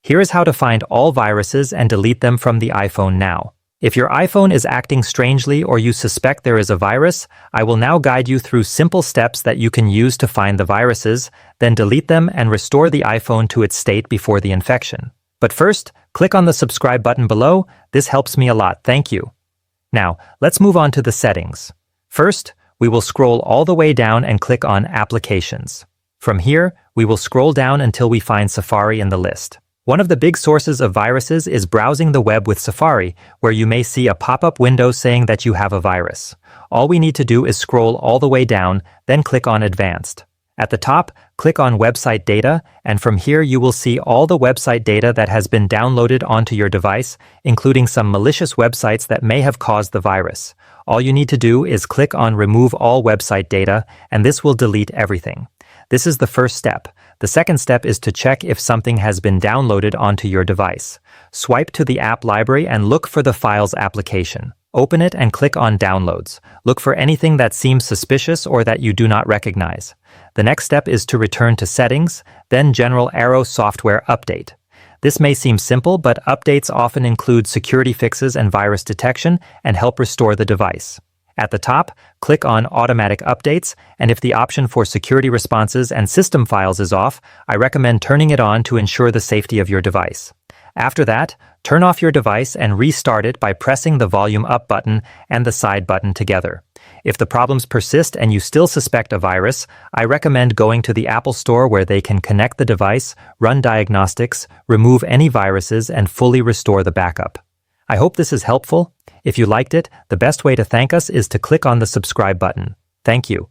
Here is how to find all viruses and delete them from the iPhone now. If your iPhone is acting strangely or you suspect there is a virus, I will now guide you through simple steps that you can use to find the viruses, then delete them and restore the iPhone to its state before the infection. But first, click on the subscribe button below. This helps me a lot, thank you. Now, let's move on to the settings. First, we will scroll all the way down and click on Applications. From here, we will scroll down until we find Safari in the list. One of the big sources of viruses is browsing the web with Safari, where you may see a pop-up window saying that you have a virus. All we need to do is scroll all the way down, then click on Advanced. At the top, click on Website Data, and from here you will see all the website data that has been downloaded onto your device, including some malicious websites that may have caused the virus. All you need to do is click on Remove All Website Data, and this will delete everything. This is the first step. The second step is to check if something has been downloaded onto your device. Swipe to the app library and look for the file's application. Open it and click on Downloads. Look for anything that seems suspicious or that you do not recognize. The next step is to return to Settings, then General Arrow Software Update. This may seem simple, but updates often include security fixes and virus detection and help restore the device. At the top, click on Automatic Updates, and if the option for security responses and system files is off, I recommend turning it on to ensure the safety of your device. After that, turn off your device and restart it by pressing the volume up button and the side button together. If the problems persist and you still suspect a virus, I recommend going to the Apple Store where they can connect the device, run diagnostics, remove any viruses, and fully restore the backup. I hope this is helpful. If you liked it, the best way to thank us is to click on the subscribe button. Thank you.